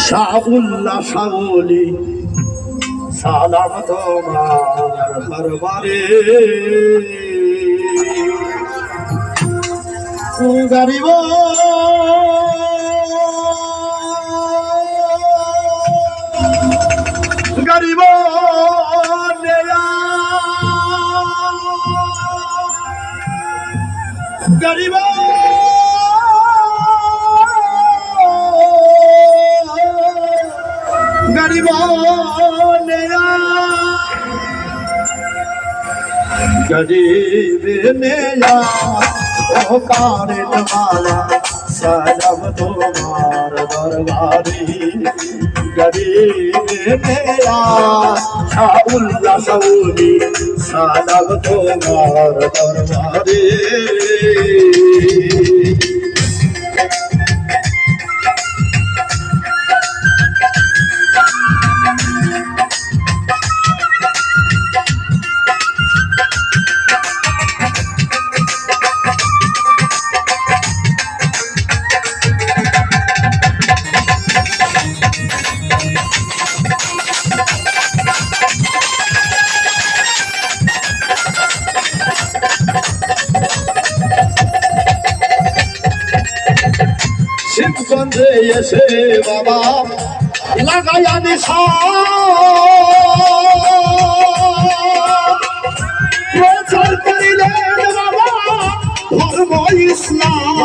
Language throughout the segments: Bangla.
শাহুল্লাহ শাহুলি সালাম তোমার দরবারে গরিব গরিব গরিব गरीब मेरा ओकार वाला सलाम तुम्हार दरबारी गरीब मेरा शाहुल्लाह शाहुली सलाम तुम्हार दरबारी শিবগঞ্জে এসে বাবা লাগাইয়া নিশা প্রচার করিলেন বাবা ধর্ম ইসলাম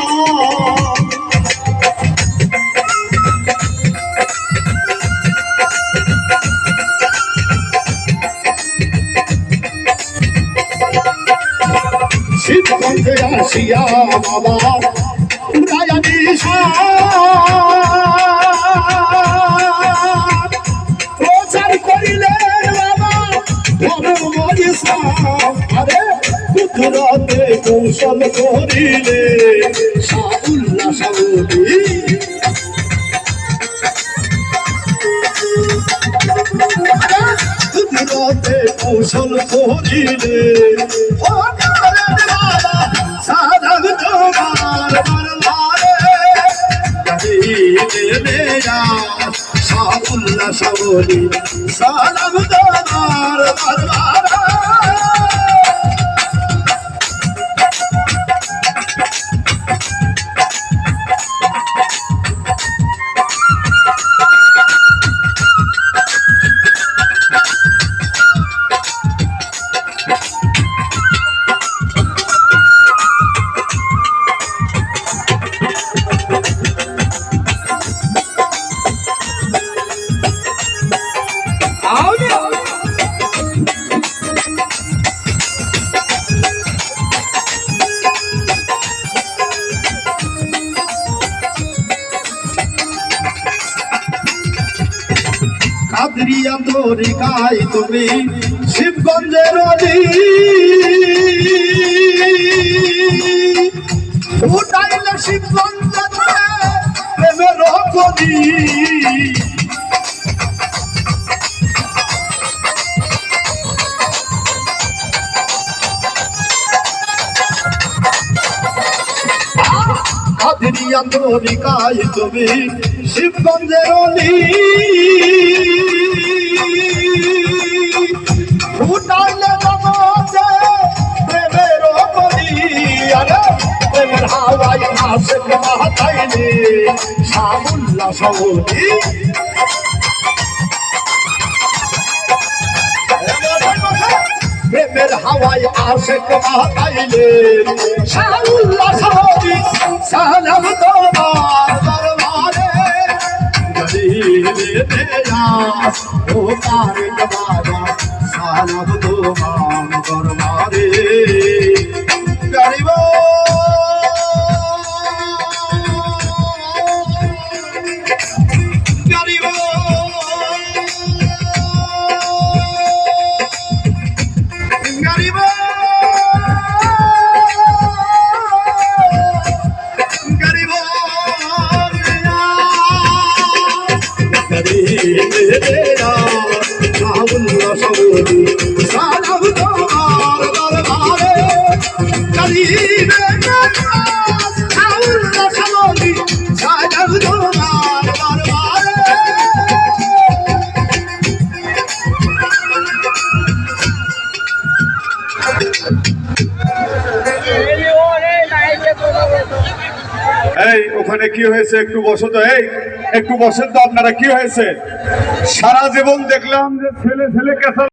শিবগঞ্জে আসিয়া বাবা প্রচার করিলেন বাবা ধর্ম ইসলাম আরে কুদরতে কৌশল করিলে শাহুল্লাহ শাহুলি কুদরতে কৌশল করিলে সাধক তোমার শাহুল্লাহ শাহুলি সালাম তোমার দরবারে কাদরিয়া তরিকায় তুমি শিবগঞ্জের অলি উঠাইলে শিবগঞ্জে প্রেমের কলি কাদরিয়া তরিকায় তুমি শিবগঞ্জের অলি উঠাইলে জগতে প্রেমের কলি আরে প্রেমের হাওয়াই আশিক মাতাইলে শাহুল্লাহ শাহুলি প্রেমের হাওয়াই আশিক মাতাইলে শাহুল্লাহ শাহুলি সালাম তোমার দরবারে গরিব মেরা ওকার বাবা সালাম তোমার দরবারে গরিব গরিব গরিব গরিব শাহুল্লাহ শাহুলি সালাম তোমার দরবারে গরিব শাহুল্লাহ শাহুলি এই ওখানে কি হয়েছে একটু বসো তো, এই একটু বসেন তো আপনারা, কি হয়েছে? সারা জীবন দেখলাম যে ছেলে ছেলে কেঁচা